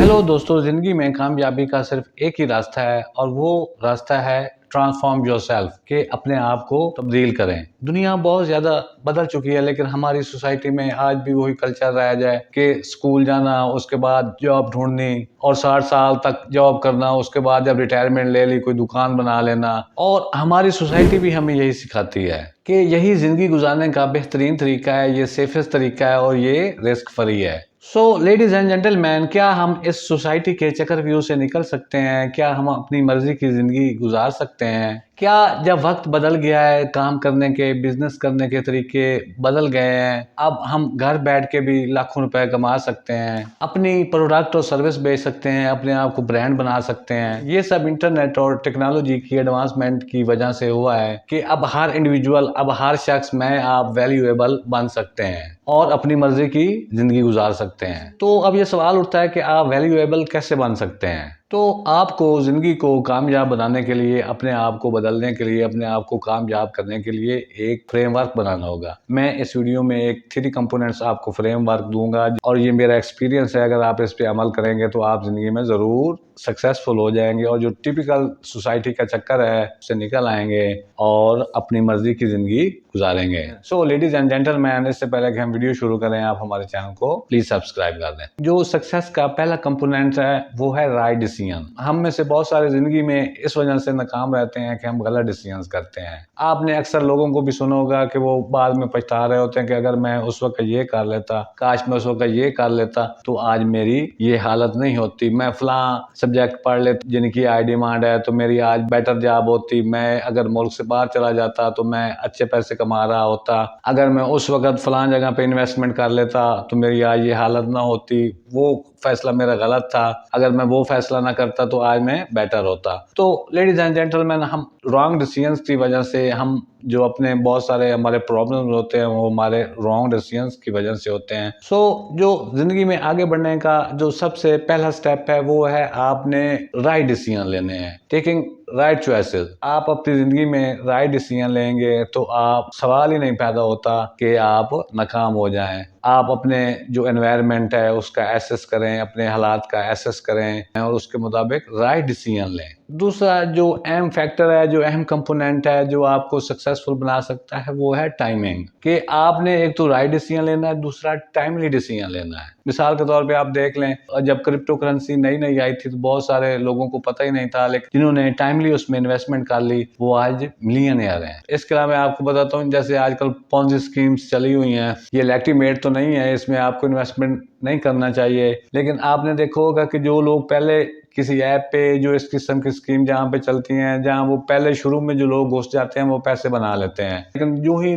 Hello दोस्तों, ज़िंदगी में कामयाबी का सिर्फ एक ही रास्ता है और वो रास्ता है ट्रांसफॉर्म योरसेल्फ के अपने आप को तब्दील करें। दुनिया बहुत ज़्यादा बदल चुकी है, लेकिन हमारी सोसाइटी में आज भी वही कल्चर रह जाए कि स्कूल जाना, उसके बाद जॉब ढूंढनी और 60 साल तक जॉब करना, उसके बाद जब रिटायरमेंट ले ली कोई दुकान बना लेना। और हमारी सोसाइटी भी हमें यही सिखाती है कि यही ज़िंदगी गुजारने का बेहतरीन तरीका है, ये सेफेस्ट तरीका है और ये रिस्क फ्री है। सो लेडीज एंड जेंटलमैन, क्या हम इस सोसाइटी के चक्रव्यूह से निकल सकते हैं? क्या हम अपनी मर्जी की जिंदगी गुजार सकते हैं? क्या जब वक्त बदल गया है, काम करने के, बिजनेस करने के तरीके बदल गए हैं, अब हम घर बैठ के भी लाखों रुपए कमा सकते हैं, अपनी प्रोडक्ट और सर्विस बेच सकते हैं, अपने आप को ब्रांड बना सकते हैं? ये सब इंटरनेट और टेक्नोलॉजी की एडवांसमेंट की वजह से हुआ है कि अब हर इंडिविजुअल, अब हर शख्स, मैं आप वैल्यूएबल बन सकते हैं और अपनी मर्जी की जिंदगी गुजार सकते हैं। तो अब ये सवाल उठता है कि आप वैल्यूएबल कैसे बन सकते हैं? तो आपको ज़िंदगी को कामयाब बनाने के लिए, अपने आप को बदलने के लिए, अपने आप को कामयाब करने के लिए एक फ्रेमवर्क बनाना होगा। मैं इस वीडियो में एक 3 कंपोनेंट्स आपको फ्रेमवर्क दूंगा और ये मेरा एक्सपीरियंस है। अगर आप इस पे अमल करेंगे तो आप ज़िंदगी में ज़रूर सक्सेसफुल हो जाएंगे और जो टिपिकल सोसाइटी का चक्कर है उससे निकल आएंगे और अपनी मर्जी की ज़िंदगी गुजारेंगे। सो लेडीज एंड जेंटलमैन, इससे पहले कि हम वीडियो शुरू करें, आप हमारे चैनल को प्लीज सब्सक्राइब कर दें। जो सक्सेस का पहला कंपोनेंट है वो है राइट डिसीजन। हम में से बहुत सारे जिंदगी में इस वजह से नाकाम रहते हैं कि हम गलत डिसीजन करते हैं। आपने अक्सर लोगों को भी सुना होगा कि वो बाद में पछता रहे होते हैं कि अगर मैं उस वक्त ये कर लेता, काश मैं उस वक्त ये कर लेता तो आज मेरी ये हालत नहीं होती, मैं फलां सब्जेक्ट पढ़ लेता जिनकी हाई डिमांड है तो मेरी आज बेटर जॉब होती, मैं अगर मुल्क से बाहर चला जाता तो मैं अच्छे पैसे कमा रहा होता, अगर मैं उस वक्त फलां जगह पे इन्वेस्टमेंट कर लेता तो मेरी आज ये हालत ना होती, वो फैसला मेरा गलत था, अगर मैं वो फैसला ना करता तो आज मैं बेटर होता। तो लेडीज एंड जेंटलमैन, हम रॉन्ग डिसीजंस की वजह से, हम जो अपने बहुत सारे हमारे प्रॉब्लम्स होते हैं वो हमारे रॉन्ग डिसीजंस की वजह से होते हैं। सो जो जिंदगी में आगे बढ़ने का जो सबसे पहला स्टेप है वो है आपने राइट डिसीजन लेने हैं, टेकिंग राइट चॉइसेस। आप अपनी जिंदगी में राइट डिसीजन लेंगे तो आप सवाल ही नहीं पैदा होता कि आप नाकाम हो जाएं। आप अपने जो एनवायरनमेंट है उसका एसेस करें, अपने हालात का एसेस करें और उसके मुताबिक राइट डिसीजन लें। दूसरा जो अहम फैक्टर है, जो अहम कंपोनेंट है जो आपको सक्सेसफुल बना सकता है वो है टाइमिंग। कि आपने एक तो राइट डिसीजन लेना है, दूसरा टाइमली डिसीजन लेना है। मिसाल के तौर पे आप देख लें, जब क्रिप्टो करेंसी नई नई आई थी तो बहुत सारे लोगों को पता ही नहीं था, लेकिन जिन्होंने टाइमली उसमें इन्वेस्टमेंट कर ली वो आज मिलियनेयर हैं। इसके अलावा मैं आपको बताता हूँ, जैसे आजकल पॉन्जी स्कीम्स चली हुई हैं, ये लेक्टिमेट तो नहीं है, इसमें आपको इन्वेस्टमेंट नहीं करना चाहिए, लेकिन आपने देखा होगा कि जो लोग पहले किसी ऐप पे जो इस किस्म की स्कीम जहाँ पे चलती हैं, जहाँ वो पहले शुरू में जो लोग घुस जाते हैं वो पैसे बना लेते हैं, लेकिन जो ही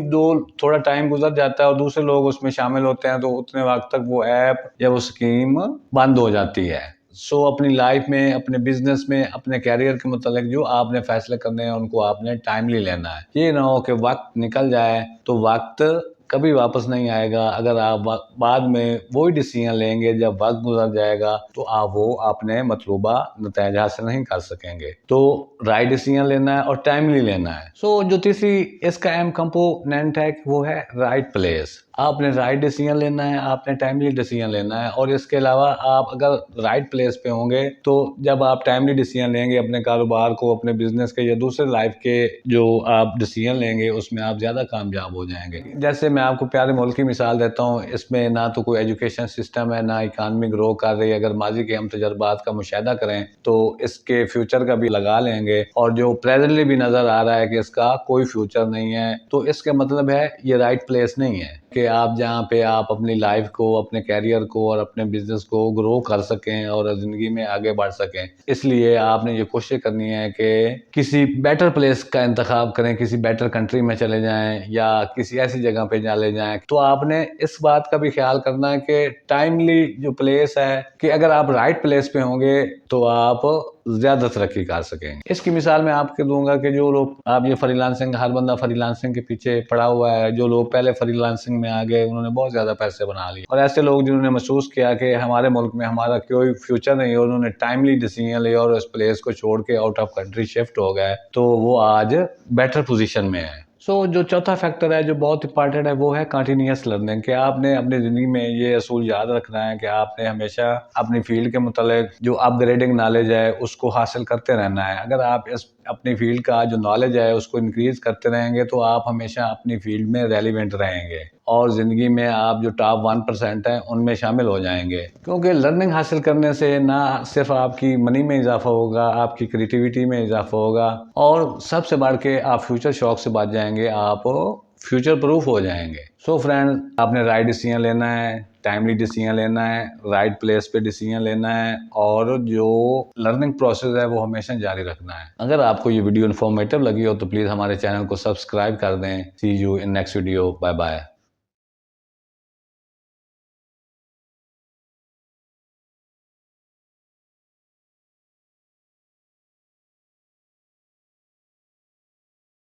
थोड़ा टाइम गुजर जाता है और दूसरे लोग उसमें शामिल होते हैं तो उतने वक्त तक वो ऐप या वो स्कीम बंद हो जाती है। सो अपनी लाइफ में, अपने बिजनेस में, अपने कैरियर के मुतालिक जो आपने फैसले करने हैं उनको आपने टाइमली लेना है। ये ना हो कि वक्त निकल जाए तो वक्त कभी वापस नहीं आएगा। अगर आप बाद में वही डिसीजन लेंगे जब वक्त गुजर जाएगा तो आप वो अपने मतलूबा नतीजा हासिल नहीं कर सकेंगे। तो राइट डिसीजन लेना है और टाइमली लेना है। सो जो तीसरी इसका अहम कंपोनेंट है वो है राइट प्लेस। आपने राइट डिसीजन लेना है, आपने टाइमली डिसीजन लेना है और इसके अलावा आप अगर राइट प्लेस पे होंगे तो जब आप टाइमली डिसीजन लेंगे अपने कारोबार को, अपने बिजनेस के या दूसरे लाइफ के जो आप डिसीजन लेंगे उसमें आप ज़्यादा कामयाब हो जाएंगे। जैसे मैं आपको प्यारे मुल्क की मिसाल देता हूँ, इसमें ना तो कोई एजुकेशन सिस्टम है, ना इकानमी ग्रो कर रही है। अगर माजी के हम तजर्बात का मुशाहिदा करें तो इसके फ्यूचर का भी लगा लेंगे और जो प्रेजेंटली भी नज़र आ रहा है कि इसका कोई फ्यूचर नहीं है, तो इसका मतलब है ये राइट प्लेस नहीं है कि आप जहाँ पे आप अपनी लाइफ को, अपने कैरियर को और अपने बिजनेस को ग्रो कर सकें और ज़िंदगी में आगे बढ़ सकें। इसलिए आपने ये कोशिश करनी है कि किसी बेटर प्लेस का इंतखाब करें, किसी बेटर कंट्री में चले जाएं या किसी ऐसी जगह पे चले जाएं। तो आपने इस बात का भी ख्याल करना है कि टाइमली जो प्लेस है, कि अगर आप राइट प्लेस पे होंगे तो आप ज़्यादा तरक्की कर सकेंगे। इसकी मिसाल मैं आपको दूंगा कि जो लोग, आप ये फ्रीलांसिंग, हर बंदा फ्रीलांसिंग के पीछे पड़ा हुआ है। जो लोग पहले फ्रीलांसिंग में आ गए उन्होंने बहुत ज़्यादा पैसे बना लिए और ऐसे लोग जिन्होंने महसूस किया कि हमारे मुल्क में हमारा कोई फ्यूचर नहीं है, उन्होंने टाइमली डिसीजन लिया और उस प्लेस को छोड़ के आउट ऑफ कंट्री शिफ्ट हो गए, तो वो आज बेटर पोजीशन में है। जो चौथा फैक्टर है जो बहुत इंपॉर्टेंट है वो है कंटिन्यूअस लर्निंग, कि आपने अपनी ज़िंदगी में ये असूल याद रखना है कि आपने हमेशा अपनी फील्ड के मुतालिक जो अपग्रेडिंग नॉलेज है उसको हासिल करते रहना है। अगर आप इस अपनी फील्ड का जो नॉलेज है उसको इंक्रीज़ करते रहेंगे तो आप हमेशा अपनी फील्ड में रेलिवेंट रहेंगे और ज़िंदगी में आप जो टॉप 1% हैं उनमें शामिल हो जाएंगे। क्योंकि लर्निंग हासिल करने से ना सिर्फ आपकी मनी में इजाफा होगा, आपकी क्रिएटिविटी में इजाफा होगा और सबसे बढ़ के आप फ्यूचर शॉक से बच जाएंगे, आप फ्यूचर प्रूफ हो जाएंगे। फ्रेंड्स, आपने राइट डिसीजन लेना है, टाइमली डिसीजन लेना है, राइट प्लेस पे डिसीजन लेना है और जो लर्निंग प्रोसेस है वो हमेशा जारी रखना है। अगर आपको ये वीडियो इन्फॉर्मेटिव लगी हो तो प्लीज़ हमारे चैनल को सब्सक्राइब कर दें। See you in next video. Bye bye.